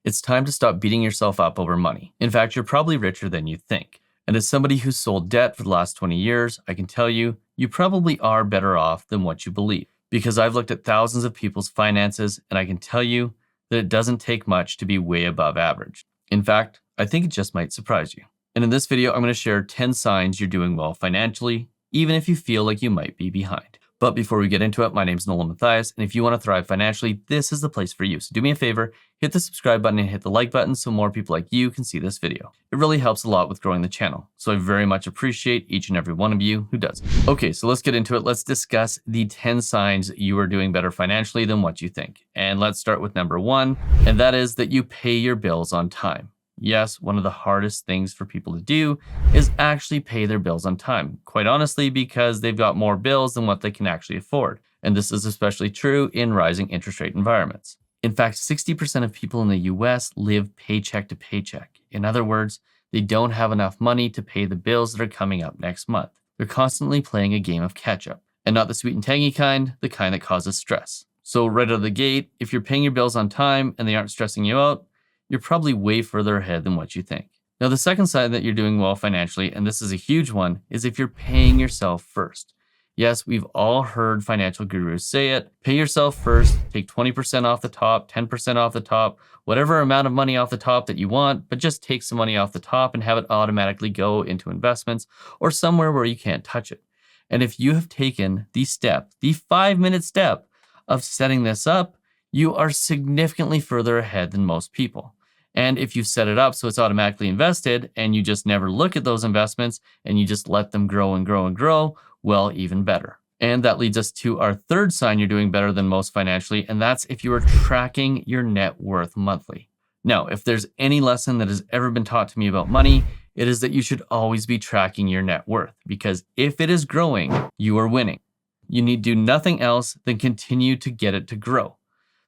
It's time to stop beating yourself up over money. In fact, you're probably richer than you think. And as somebody who's sold debt for the last 20 years, I can tell you, you probably are better off than what you believe. Because I've looked at thousands of people's finances, and I can tell you that it doesn't take much to be way above average. In fact, I think it just might surprise you. And in this video, I'm going to share 10 signs you're doing well financially, even if you feel like you might be behind. But before we get into it, my name's Nolan Matthias, and if you want to thrive financially, this is the place for you. So do me a favor, hit the subscribe button and hit the like button so more people like you can see this video. It really helps a lot with growing the channel, so I very much appreciate each and every one of you who does it. Okay, so let's get into it. Let's discuss the 10 signs you are doing better financially than what you think. And let's start with number 1, and that is that you pay your bills on time. Yes, one of the hardest things for people to do is actually pay their bills on time, quite honestly, because they've got more bills than what they can actually afford. And this is especially true in rising interest rate environments. In fact, 60% of people in the US live paycheck to paycheck. In other words, they don't have enough money to pay the bills that are coming up next month. They're constantly playing a game of catch up, and not the sweet and tangy kind, the kind that causes stress. So right out of the gate, if you're paying your bills on time and they aren't stressing you out, you're probably way further ahead than what you think. Now, the second sign that you're doing well financially, and this is a huge one, is if you're paying yourself first. Yes, we've all heard financial gurus say it. Pay yourself first, take 20% off the top, 10% off the top, whatever amount of money off the top that you want, but just take some money off the top and have it automatically go into investments or somewhere where you can't touch it. And if you have taken the 5-minute step of setting this up, you are significantly further ahead than most people. And if you set it up so it's automatically invested and you just never look at those investments and you just let them grow and grow and grow, well, even better. And that leads us to our third sign you're doing better than most financially, and that's if you are tracking your net worth monthly. Now, if there's any lesson that has ever been taught to me about money, it is that you should always be tracking your net worth, because if it is growing, you are winning. You need do nothing else than continue to get it to grow.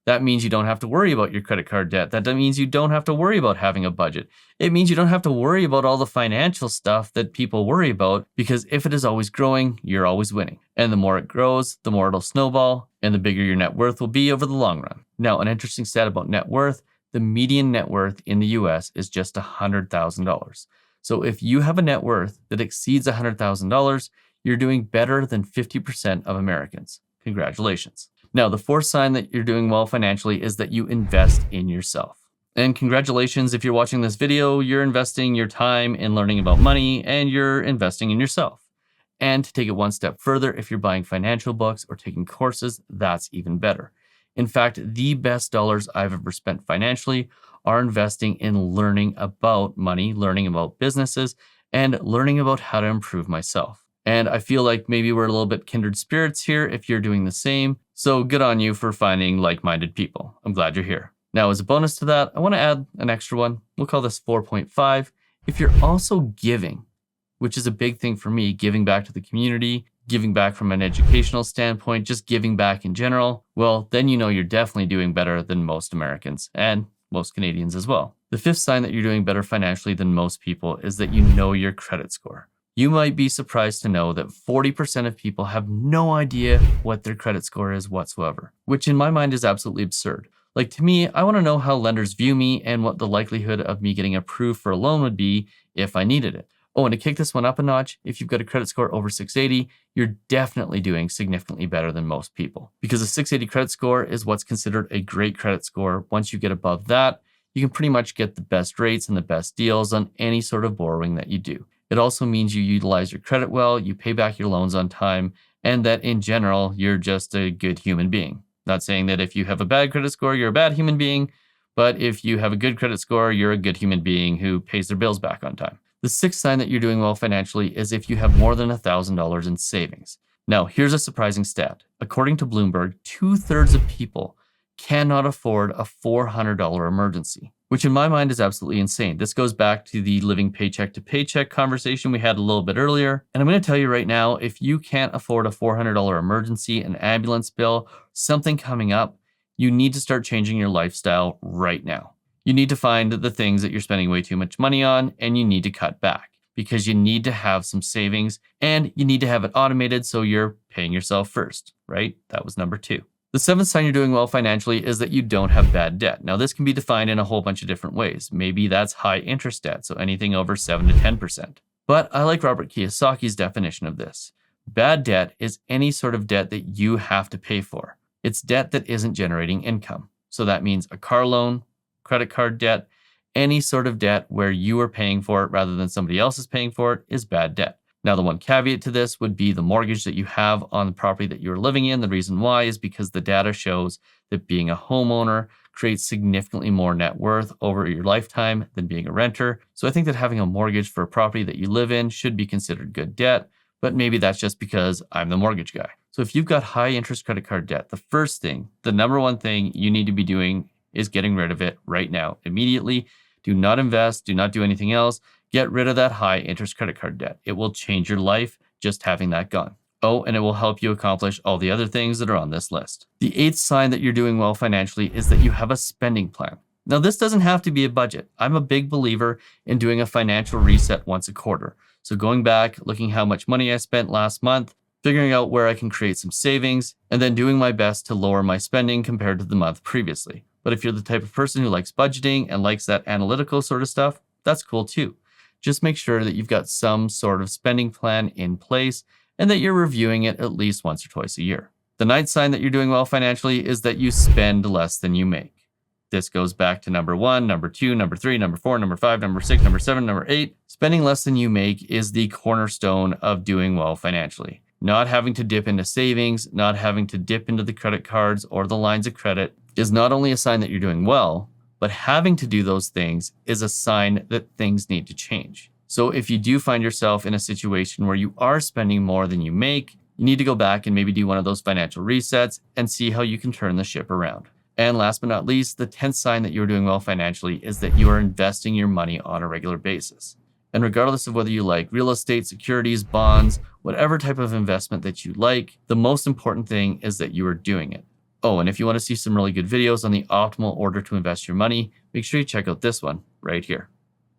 That means you don't have to worry about your credit card debt. That means you don't have to worry about having a budget. It means you don't have to worry about all the financial stuff that people worry about, because if it is always growing, you're always winning. And the more it grows, the more it'll snowball, and the bigger your net worth will be over the long run. Now, an interesting stat about net worth, the median net worth in the US is just $100,000. So if you have a net worth that exceeds $100,000, you're doing better than 50% of Americans. Congratulations. Now, the fourth sign that you're doing well financially is that you invest in yourself. And congratulations, if you're watching this video, you're investing your time in learning about money and you're investing in yourself. And to take it one step further, if you're buying financial books or taking courses, that's even better. In fact, the best dollars I've ever spent financially are investing in learning about money, learning about businesses, and learning about how to improve myself. And I feel like maybe we're a little bit kindred spirits here if you're doing the same. So good on you for finding like-minded people. I'm glad you're here. Now, as a bonus to that, I want to add an extra one. We'll call this 4.5. If you're also giving, which is a big thing for me, giving back to the community, giving back from an educational standpoint, just giving back in general, well, then you know you're definitely doing better than most Americans and most Canadians as well. The fifth sign that you're doing better financially than most people is that you know your credit score. You might be surprised to know that 40% of people have no idea what their credit score is whatsoever, which in my mind is absolutely absurd. Like, to me, I want to know how lenders view me and what the likelihood of me getting approved for a loan would be if I needed it. Oh, and to kick this one up a notch, if you've got a credit score over 680, you're definitely doing significantly better than most people. Because a 680 credit score is what's considered a great credit score. Once you get above that, you can pretty much get the best rates and the best deals on any sort of borrowing that you do. It also means you utilize your credit well, you pay back your loans on time, and that in general, you're just a good human being. Not saying that if you have a bad credit score, you're a bad human being, but if you have a good credit score, you're a good human being who pays their bills back on time. The sixth sign that you're doing well financially is if you have more than $1,000 in savings. Now, here's a surprising stat. According to Bloomberg, 2/3 of people cannot afford a $400 emergency, which in my mind is absolutely insane. This goes back to the living paycheck to paycheck conversation we had a little bit earlier. And I'm going to tell you right now, if you can't afford a $400 emergency, an ambulance bill, something coming up, you need to start changing your lifestyle right now. You need to find the things that you're spending way too much money on, and you need to cut back because you need to have some savings and you need to have it automated so you're paying yourself first, right? That was number 2. The seventh sign you're doing well financially is that you don't have bad debt. Now, this can be defined in a whole bunch of different ways. Maybe that's high interest debt, so anything over 7 to 10%. But I like Robert Kiyosaki's definition of this. Bad debt is any sort of debt that you have to pay for. It's debt that isn't generating income. So that means a car loan, credit card debt, any sort of debt where you are paying for it rather than somebody else is paying for it is bad debt. Now, the one caveat to this would be the mortgage that you have on the property that you're living in. The reason why is because the data shows that being a homeowner creates significantly more net worth over your lifetime than being a renter. So I think that having a mortgage for a property that you live in should be considered good debt, but maybe that's just because I'm the mortgage guy. So if you've got high interest credit card debt, the first thing, the number one thing you need to be doing is getting rid of it right now, immediately. Do not invest, do not do anything else. Get rid of that high interest credit card debt. It will change your life just having that gone. Oh, and it will help you accomplish all the other things that are on this list. The eighth sign that you're doing well financially is that you have a spending plan. Now, this doesn't have to be a budget. I'm a big believer in doing a financial reset once a quarter. So going back, looking how much money I spent last month, figuring out where I can create some savings, and then doing my best to lower my spending compared to the month previously. But if you're the type of person who likes budgeting and likes that analytical sort of stuff, that's cool too. Just make sure that you've got some sort of spending plan in place and that you're reviewing it at least once or twice a year. The ninth sign that you're doing well financially is that you spend less than you make. This goes back to number 1, number 2, number 3, number 4, number 5, number 6, number 7, number 8. Spending less than you make is the cornerstone of doing well financially. Not having to dip into savings, not having to dip into the credit cards or the lines of credit is not only a sign that you're doing well, but having to do those things is a sign that things need to change. So if you do find yourself in a situation where you are spending more than you make, you need to go back and maybe do one of those financial resets and see how you can turn the ship around. And last but not least, the 10th sign that you're doing well financially is that you are investing your money on a regular basis. And regardless of whether you like real estate, securities, bonds, whatever type of investment that you like, the most important thing is that you are doing it. Oh, and if you want to see some really good videos on the optimal order to invest your money, make sure you check out this one right here.